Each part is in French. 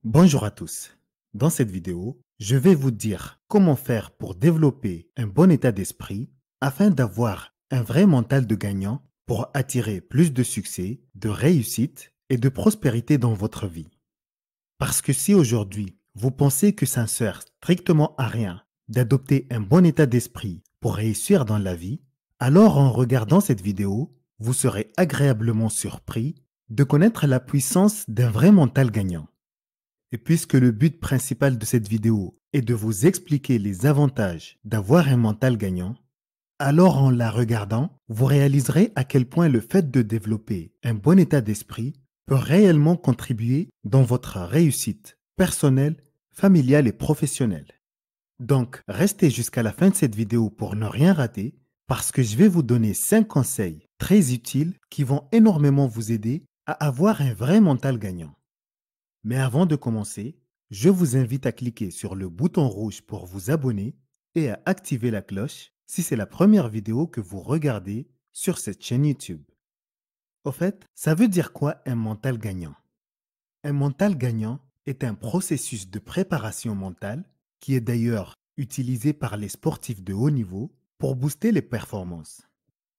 Bonjour à tous. Dans cette vidéo, je vais vous dire comment faire pour développer un bon état d'esprit afin d'avoir un vrai mental de gagnant pour attirer plus de succès, de réussite et de prospérité dans votre vie. Parce que si aujourd'hui, vous pensez que ça ne sert strictement à rien d'adopter un bon état d'esprit pour réussir dans la vie, alors en regardant cette vidéo, vous serez agréablement surpris de connaître la puissance d'un vrai mental gagnant. Et puisque le but principal de cette vidéo est de vous expliquer les avantages d'avoir un mental gagnant, alors en la regardant, vous réaliserez à quel point le fait de développer un bon état d'esprit peut réellement contribuer dans votre réussite personnelle, familiale et professionnelle. Donc, restez jusqu'à la fin de cette vidéo pour ne rien rater, parce que je vais vous donner 5 conseils très utiles qui vont énormément vous aider à avoir un vrai mental gagnant. Mais avant de commencer, je vous invite à cliquer sur le bouton rouge pour vous abonner et à activer la cloche si c'est la première vidéo que vous regardez sur cette chaîne YouTube. Au fait, ça veut dire quoi un mental gagnant? Un mental gagnant est un processus de préparation mentale qui est d'ailleurs utilisé par les sportifs de haut niveau pour booster les performances.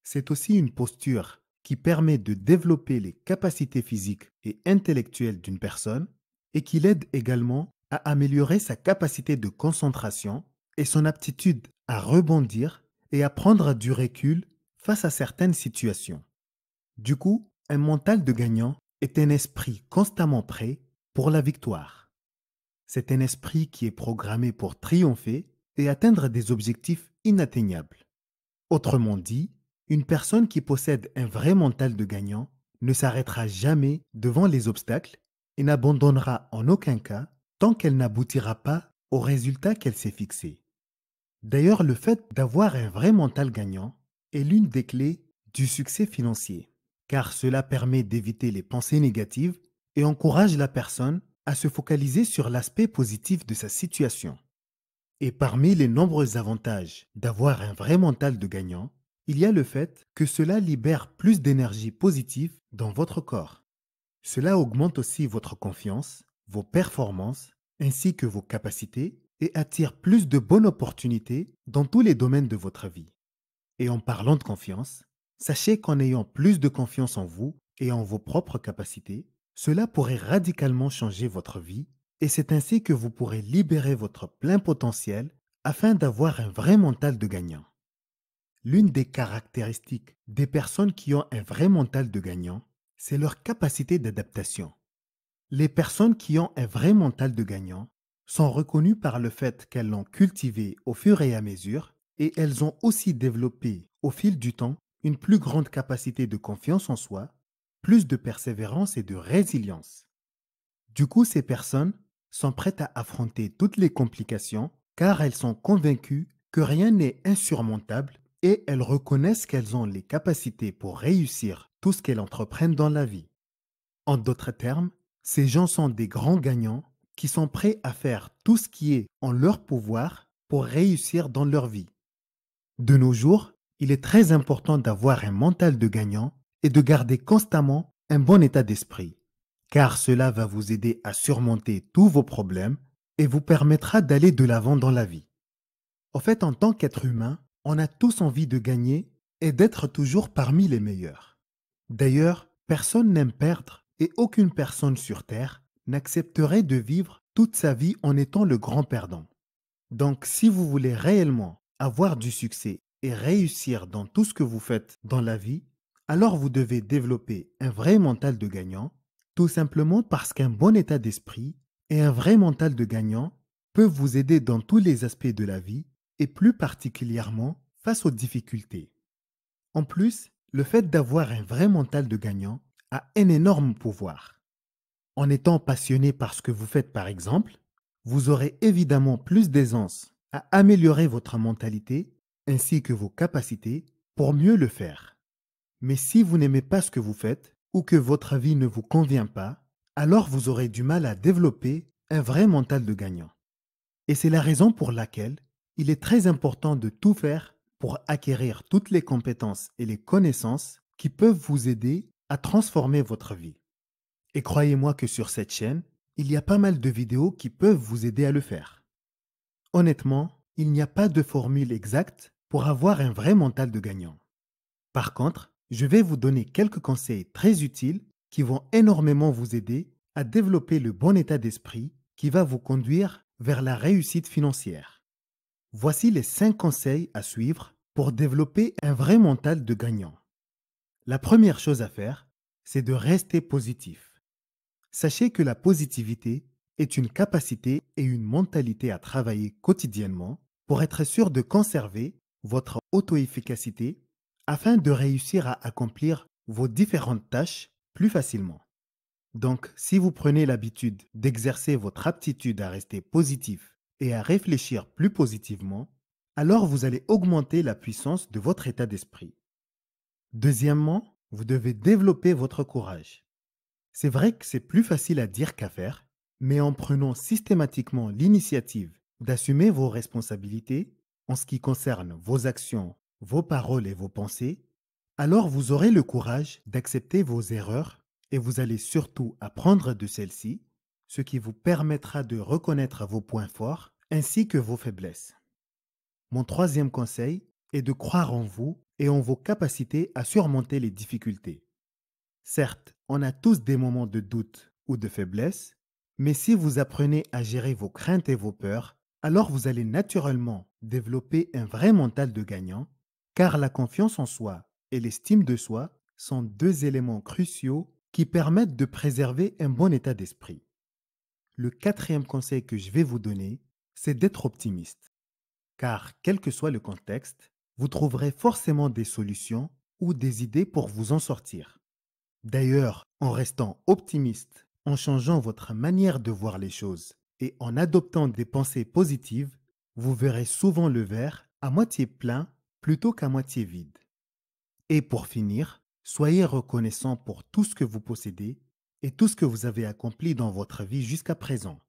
C'est aussi une posture qui permet de développer les capacités physiques et intellectuelles d'une personne et qui l'aide également à améliorer sa capacité de concentration et son aptitude à rebondir et à prendre du recul face à certaines situations. Du coup, un mental de gagnant est un esprit constamment prêt pour la victoire. C'est un esprit qui est programmé pour triompher et atteindre des objectifs inatteignables. Autrement dit, une personne qui possède un vrai mental de gagnant ne s'arrêtera jamais devant les obstacles et n'abandonnera en aucun cas tant qu'elle n'aboutira pas au résultat qu'elle s'est fixé. D'ailleurs, le fait d'avoir un vrai mental gagnant est l'une des clés du succès financier, car cela permet d'éviter les pensées négatives et encourage la personne à se focaliser sur l'aspect positif de sa situation. Et parmi les nombreux avantages d'avoir un vrai mental de gagnant, il y a le fait que cela libère plus d'énergie positive dans votre corps. Cela augmente aussi votre confiance, vos performances, ainsi que vos capacités et attire plus de bonnes opportunités dans tous les domaines de votre vie. Et en parlant de confiance, sachez qu'en ayant plus de confiance en vous et en vos propres capacités, cela pourrait radicalement changer votre vie et c'est ainsi que vous pourrez libérer votre plein potentiel afin d'avoir un vrai mental de gagnant. L'une des caractéristiques des personnes qui ont un vrai mental de gagnant, c'est leur capacité d'adaptation. Les personnes qui ont un vrai mental de gagnant sont reconnues par le fait qu'elles l'ont cultivé au fur et à mesure et elles ont aussi développé au fil du temps une plus grande capacité de confiance en soi, plus de persévérance et de résilience. Du coup, ces personnes sont prêtes à affronter toutes les complications car elles sont convaincues que rien n'est insurmontable et elles reconnaissent qu'elles ont les capacités pour réussir tout ce qu'elles entreprennent dans la vie. En d'autres termes, ces gens sont des grands gagnants qui sont prêts à faire tout ce qui est en leur pouvoir pour réussir dans leur vie. De nos jours, il est très important d'avoir un mental de gagnant et de garder constamment un bon état d'esprit, car cela va vous aider à surmonter tous vos problèmes et vous permettra d'aller de l'avant dans la vie. En fait, en tant qu'être humain, on a tous envie de gagner et d'être toujours parmi les meilleurs. D'ailleurs, personne n'aime perdre et aucune personne sur Terre n'accepterait de vivre toute sa vie en étant le grand perdant. Donc, si vous voulez réellement avoir du succès et réussir dans tout ce que vous faites dans la vie, alors vous devez développer un vrai mental de gagnant, tout simplement parce qu'un bon état d'esprit et un vrai mental de gagnant peuvent vous aider dans tous les aspects de la vie et plus particulièrement face aux difficultés. En plus, le fait d'avoir un vrai mental de gagnant a un énorme pouvoir. En étant passionné par ce que vous faites par exemple, vous aurez évidemment plus d'aisance à améliorer votre mentalité ainsi que vos capacités pour mieux le faire. Mais si vous n'aimez pas ce que vous faites ou que votre vie ne vous convient pas, alors vous aurez du mal à développer un vrai mental de gagnant. Et c'est la raison pour laquelle il est très important de tout faire pour acquérir toutes les compétences et les connaissances qui peuvent vous aider à transformer votre vie. Et croyez-moi que sur cette chaîne, il y a pas mal de vidéos qui peuvent vous aider à le faire. Honnêtement, il n'y a pas de formule exacte pour avoir un vrai mental de gagnant. Par contre, je vais vous donner quelques conseils très utiles qui vont énormément vous aider à développer le bon état d'esprit qui va vous conduire vers la réussite financière. Voici les 5 conseils à suivre pour développer un vrai mental de gagnant. La première chose à faire, c'est de rester positif. Sachez que la positivité est une capacité et une mentalité à travailler quotidiennement pour être sûr de conserver votre auto-efficacité afin de réussir à accomplir vos différentes tâches plus facilement. Donc, si vous prenez l'habitude d'exercer votre aptitude à rester positif et à réfléchir plus positivement, alors vous allez augmenter la puissance de votre état d'esprit. Deuxièmement, vous devez développer votre courage. C'est vrai que c'est plus facile à dire qu'à faire, mais en prenant systématiquement l'initiative d'assumer vos responsabilités en ce qui concerne vos actions, vos paroles et vos pensées, alors vous aurez le courage d'accepter vos erreurs et vous allez surtout apprendre de celles-ci, ce qui vous permettra de reconnaître vos points forts ainsi que vos faiblesses. Mon troisième conseil est de croire en vous et en vos capacités à surmonter les difficultés. Certes, on a tous des moments de doute ou de faiblesse, mais si vous apprenez à gérer vos craintes et vos peurs, alors vous allez naturellement développer un vrai mental de gagnant, car la confiance en soi et l'estime de soi sont 2 éléments cruciaux qui permettent de préserver un bon état d'esprit. Le quatrième conseil que je vais vous donner, c'est d'être optimiste, car quel que soit le contexte, vous trouverez forcément des solutions ou des idées pour vous en sortir. D'ailleurs, en restant optimiste, en changeant votre manière de voir les choses et en adoptant des pensées positives, vous verrez souvent le verre à moitié plein plutôt qu'à moitié vide. Et pour finir, soyez reconnaissant pour tout ce que vous possédez et tout ce que vous avez accompli dans votre vie jusqu'à présent.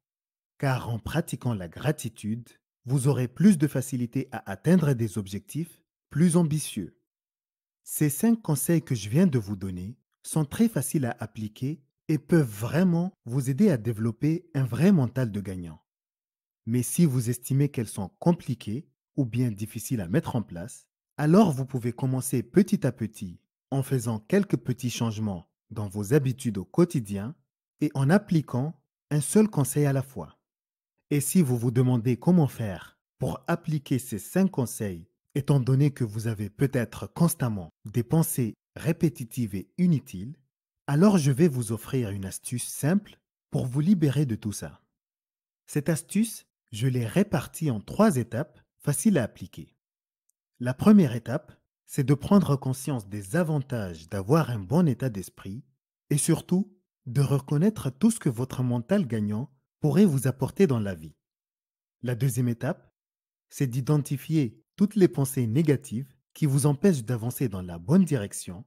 Car en pratiquant la gratitude, vous aurez plus de facilité à atteindre des objectifs plus ambitieux. Ces 5 conseils que je viens de vous donner sont très faciles à appliquer et peuvent vraiment vous aider à développer un vrai mental de gagnant. Mais si vous estimez qu'elles sont compliquées ou bien difficiles à mettre en place, alors vous pouvez commencer petit à petit en faisant quelques petits changements dans vos habitudes au quotidien et en appliquant un seul conseil à la fois. Et si vous vous demandez comment faire pour appliquer ces 5 conseils, étant donné que vous avez peut-être constamment des pensées répétitives et inutiles, alors je vais vous offrir une astuce simple pour vous libérer de tout ça. Cette astuce, je l'ai répartie en 3 étapes faciles à appliquer. La première étape, c'est de prendre conscience des avantages d'avoir un bon état d'esprit et surtout de reconnaître tout ce que votre mental gagnant pourrait vous apporter dans la vie. La deuxième étape, c'est d'identifier toutes les pensées négatives qui vous empêchent d'avancer dans la bonne direction.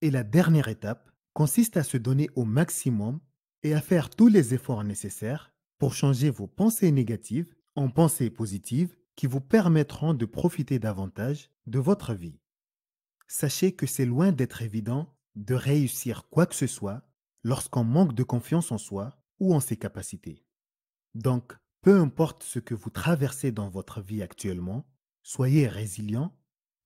Et la dernière étape consiste à se donner au maximum et à faire tous les efforts nécessaires pour changer vos pensées négatives en pensées positives qui vous permettront de profiter davantage de votre vie. Sachez que c'est loin d'être évident de réussir quoi que ce soit lorsqu'on manque de confiance en soi ou en ses capacités. Donc, peu importe ce que vous traversez dans votre vie actuellement, soyez résilient,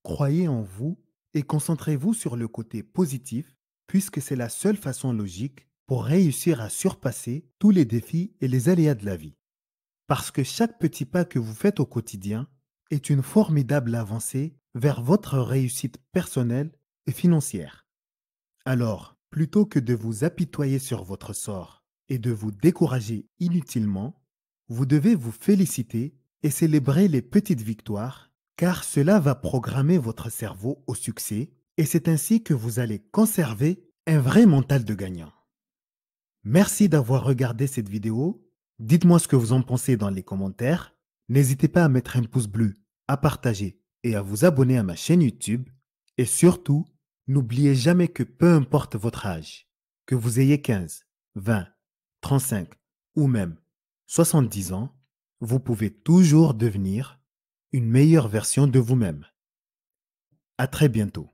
croyez en vous et concentrez-vous sur le côté positif puisque c'est la seule façon logique pour réussir à surpasser tous les défis et les aléas de la vie. Parce que chaque petit pas que vous faites au quotidien est une formidable avancée vers votre réussite personnelle et financière. Alors, plutôt que de vous apitoyer sur votre sort et de vous décourager inutilement, vous devez vous féliciter et célébrer les petites victoires, car cela va programmer votre cerveau au succès et c'est ainsi que vous allez conserver un vrai mental de gagnant. Merci d'avoir regardé cette vidéo. Dites-moi ce que vous en pensez dans les commentaires. N'hésitez pas à mettre un pouce bleu, à partager et à vous abonner à ma chaîne YouTube. Et surtout, n'oubliez jamais que peu importe votre âge, que vous ayez 15, 20, 35 ou même 70 ans, vous pouvez toujours devenir une meilleure version de vous-même. À très bientôt.